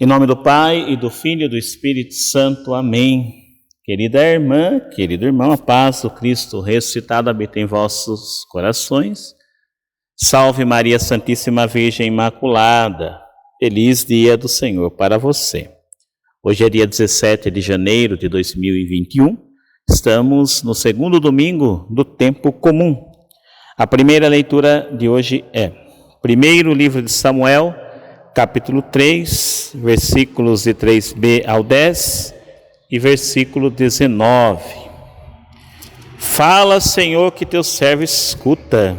Em nome do Pai, e do Filho e do Espírito Santo. Amém. Querida irmã, querido irmão, a paz do Cristo ressuscitado habita em vossos corações. Salve Maria Santíssima Virgem Imaculada. Feliz dia do Senhor para você. Hoje é dia 17 de janeiro de 2021. Estamos no segundo domingo do tempo comum. A primeira leitura de hoje é primeiro livro de Samuel, capítulo 3, versículos de 3b ao 10 e versículo 19. Fala, Senhor, que teu servo escuta.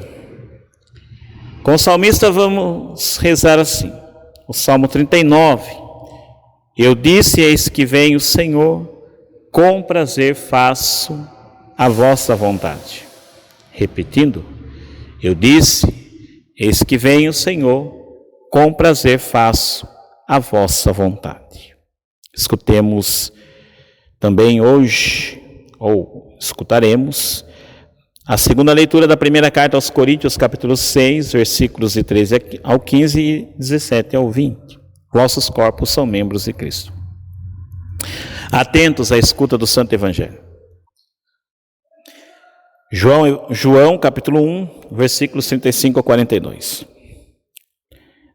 Com o salmista vamos rezar assim, o Salmo 39. Eu disse, eis que vem o Senhor, com prazer faço a vossa vontade. Repetindo, eu disse, eis que vem o Senhor, com prazer faço a vossa vontade. Escutemos também hoje, ou escutaremos, a segunda leitura da primeira carta aos Coríntios, capítulo 6, versículos de 13 ao 15 e 17 ao 20. Vossos corpos são membros de Cristo. Atentos à escuta do Santo Evangelho. João capítulo 1, versículos 35 a 42.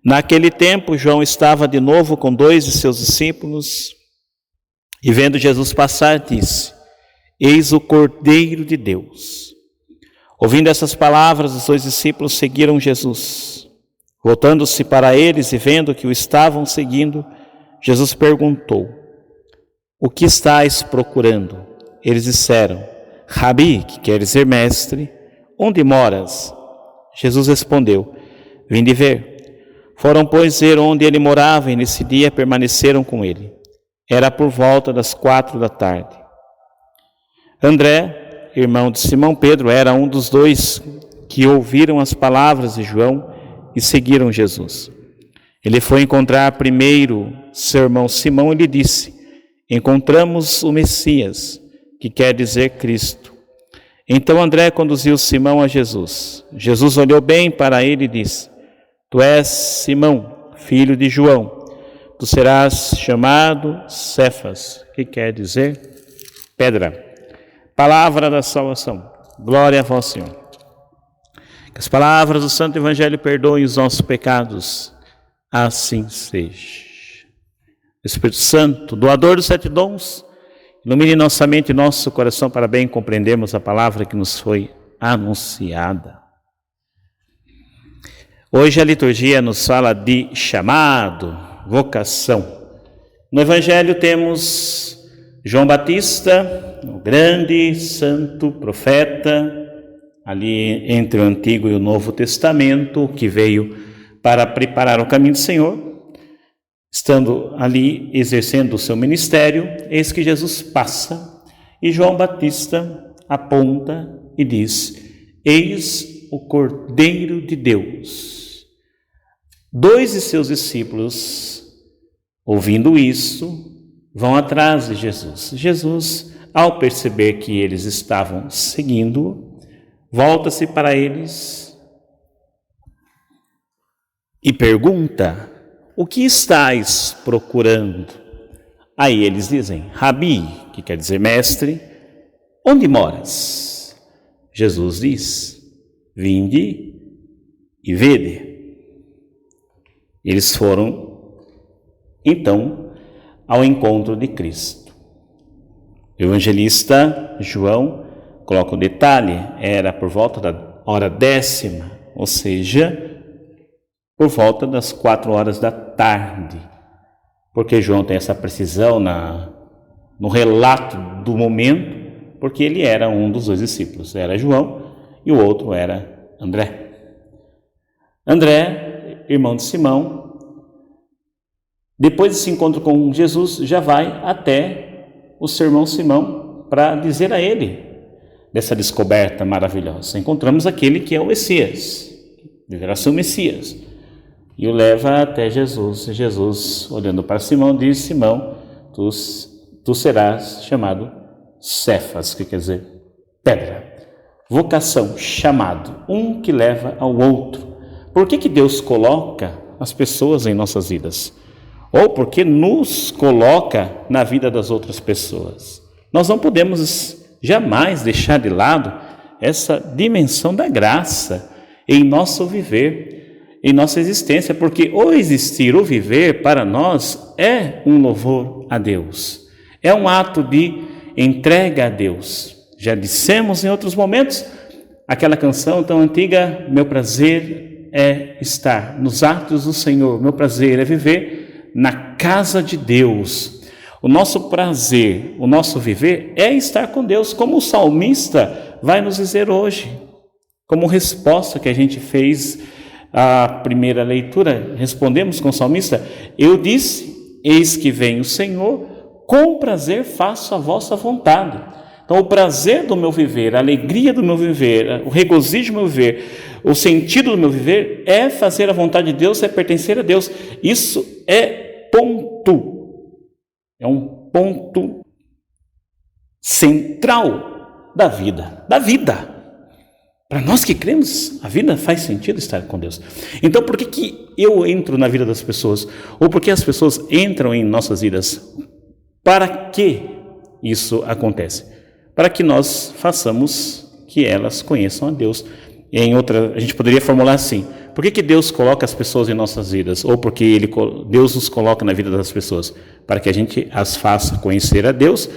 Naquele tempo, João estava de novo com 2 de seus discípulos e vendo Jesus passar, disse, eis o Cordeiro de Deus. Ouvindo essas palavras, os 2 discípulos seguiram Jesus. Voltando-se para eles e vendo que o estavam seguindo, Jesus perguntou, o que estáis procurando? Eles disseram, Rabi, que quer dizer mestre, onde moras? Jesus respondeu, vinde ver. Foram, pois, ver onde ele morava e nesse dia permaneceram com ele. Era por volta das 4 da tarde. André, irmão de Simão Pedro, era um dos 2 que ouviram as palavras de João e seguiram Jesus. Ele foi encontrar primeiro seu irmão Simão e lhe disse, encontramos o Messias, que quer dizer Cristo. Então André conduziu Simão a Jesus. Jesus olhou bem para ele e disse, tu és Simão, filho de João, tu serás chamado Cefas, que quer dizer pedra. Palavra da salvação. Glória a vós, Senhor. Que as palavras do Santo Evangelho perdoem os nossos pecados. Assim seja. Espírito Santo, doador dos 7 dons, ilumine nossa mente e nosso coração para bem compreendermos a palavra que nos foi anunciada. Hoje a liturgia nos fala de chamado, vocação. No Evangelho temos João Batista, o grande santo profeta, ali entre o Antigo e o Novo Testamento, que veio para preparar o caminho do Senhor. Estando ali exercendo o seu ministério, eis que Jesus passa e João Batista aponta e diz, eis o Cordeiro de Deus. 2 de seus discípulos, ouvindo isso, vão atrás de Jesus. Jesus, ao perceber que eles estavam seguindo, volta-se para eles e pergunta, o que estáis procurando? Aí eles dizem, Rabi, que quer dizer mestre, onde moras? Jesus diz, vinde e vede. Eles foram, então, ao encontro de Cristo. O evangelista João coloca um detalhe, era por volta da hora 10ª, ou seja, por volta das 4 horas da tarde. Porque João tem essa precisão no relato do momento, porque ele era um dos 2 discípulos, era João e o outro era André. André, irmão de Simão, depois desse encontro com Jesus, já vai até o seu irmão Simão para dizer a ele dessa descoberta maravilhosa. Encontramos aquele que é o Messias, deverá ser o Messias. E o leva até Jesus. Jesus, olhando para Simão, diz, Simão, tu serás chamado Cefas, que quer dizer pedra. Vocação, chamado, um que leva ao outro. Por que Deus coloca as pessoas em nossas vidas? ou porque nos coloca na vida das outras pessoas. Nós não podemos jamais deixar de lado essa dimensão da graça em nosso viver, em nossa existência, porque o existir, o viver para nós é um louvor a Deus, é um ato de entrega a Deus. Já dissemos em outros momentos aquela canção tão antiga: meu prazer é estar nos atos do Senhor, meu prazer é viver na casa de Deus. O nosso prazer, o nosso viver é estar com Deus, como o salmista vai nos dizer hoje, como resposta que a gente fez à primeira leitura. Respondemos com o salmista: eu disse, eis que vem o Senhor, com prazer faço a vossa vontade. Então o prazer do meu viver, a alegria do meu viver, o regozijo do meu viver, o sentido do meu viver é fazer a vontade de Deus, é pertencer a Deus. Isso é ponto. É um ponto central da vida. Para nós que cremos, a vida faz sentido estar com Deus. Então, por que eu entro na vida das pessoas? Ou por que as pessoas entram em nossas vidas? Para que isso acontece? Para que nós façamos que elas conheçam a Deus. A gente poderia formular assim: por que Deus coloca as pessoas em nossas vidas? Ou porque Deus nos coloca na vida das pessoas? Para que a gente as faça conhecer a Deus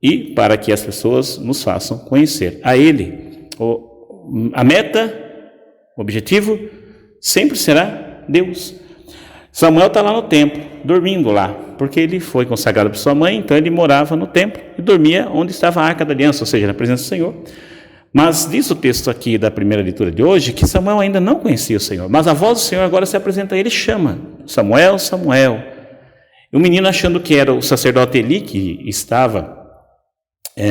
e para que as pessoas nos façam conhecer a Ele. A meta, o objetivo, sempre será Deus. Samuel está lá no templo, dormindo lá, porque ele foi consagrado por sua mãe, então ele morava no templo e dormia onde estava a Arca da Aliança, ou seja, na presença do Senhor. Mas diz o texto aqui da primeira leitura de hoje que Samuel ainda não conhecia o Senhor, mas a voz do Senhor agora se apresenta a ele e chama: Samuel, Samuel. E o menino, achando que era o sacerdote Eli que estava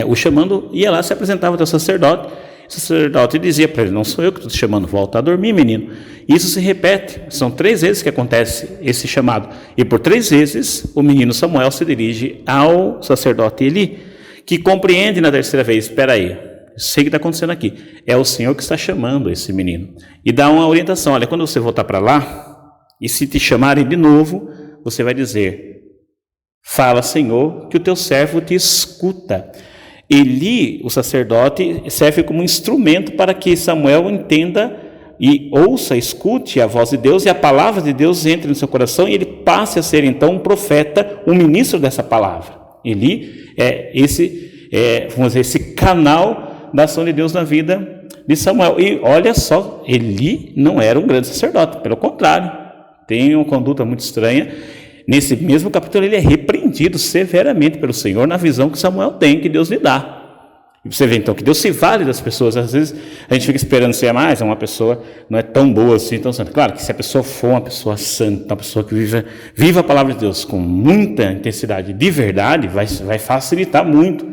o chamando, ia lá, se apresentava até o sacerdote. O sacerdote dizia para ele: não sou eu que estou te chamando, volta a dormir, menino. Isso se repete, são 3 vezes que acontece esse chamado, e por 3 vezes o menino Samuel se dirige ao sacerdote Eli, que compreende na terceira vez: espera aí, sei o que está acontecendo aqui, é o Senhor que está chamando esse menino, e dá uma orientação: olha, quando você voltar para lá, e se te chamarem de novo, você vai dizer: fala, Senhor, que o teu servo te escuta. Eli, o sacerdote, serve como instrumento para que Samuel entenda e ouça, escute a voz de Deus e a palavra de Deus entre no seu coração e ele passe a ser então um profeta, um ministro dessa palavra. Eli é esse canal da ação de Deus na vida de Samuel. E olha só, Eli não era um grande sacerdote, pelo contrário, tem uma conduta muito estranha. Nesse mesmo capítulo ele é repreendido severamente pelo Senhor na visão que Samuel tem, que Deus lhe dá. E você vê então que Deus se vale das pessoas. Às vezes a gente fica esperando ser mais, uma pessoa não é tão boa assim, tão santa. Claro que se a pessoa for uma pessoa santa, uma pessoa que viva a palavra de Deus com muita intensidade, de verdade, vai facilitar muito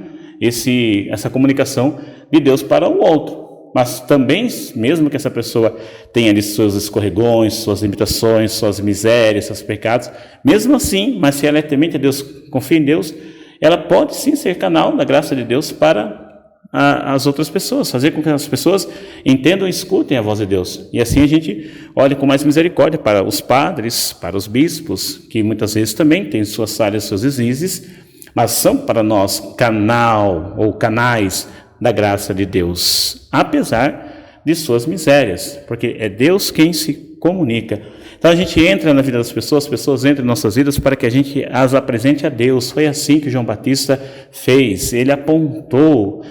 essa comunicação de Deus para o outro. Mas também, mesmo que essa pessoa tenha ali seus escorregões, suas limitações, suas misérias, seus pecados, mesmo assim, mas se ela é temente a Deus, confia em Deus, ela pode sim ser canal da graça de Deus para as outras pessoas, fazer com que as pessoas entendam e escutem a voz de Deus. E assim a gente olha com mais misericórdia para os padres, para os bispos, que muitas vezes também têm suas falhas, seus deslizes, mas são para nós canal ou canais da graça de Deus, apesar de suas misérias, porque é Deus quem se comunica. Então a gente entra na vida das pessoas, as pessoas entram em nossas vidas para que a gente as apresente a Deus. Foi assim que João Batista fez. Ele apontou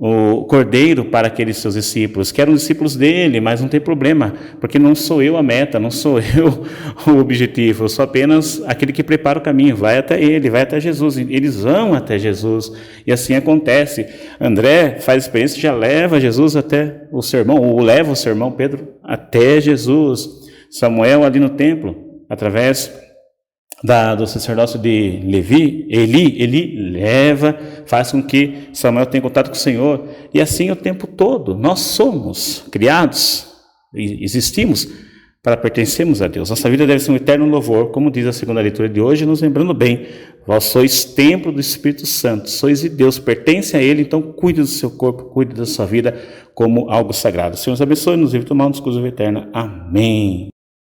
o cordeiro para aqueles seus discípulos, que eram discípulos dele, mas não tem problema, porque não sou eu a meta, não sou eu o objetivo, eu sou apenas aquele que prepara o caminho, vai até ele, vai até Jesus, eles vão até Jesus, e assim acontece. André faz experiência, já leva Jesus até o sermão, ou leva o sermão, Pedro, até Jesus. Samuel ali no templo, através do sacerdócio de Eli leva, faz com que Samuel tenha contato com o Senhor, e assim o tempo todo. Nós somos criados, existimos para pertencermos a Deus. Nossa vida deve ser um eterno louvor, como diz a segunda leitura de hoje, nos lembrando bem: vós sois templo do Espírito Santo, sois de Deus, pertence a Ele, então cuide do seu corpo, cuide da sua vida como algo sagrado. O Senhor nos abençoe, nos livre de tomar um discurso eterno. Amém.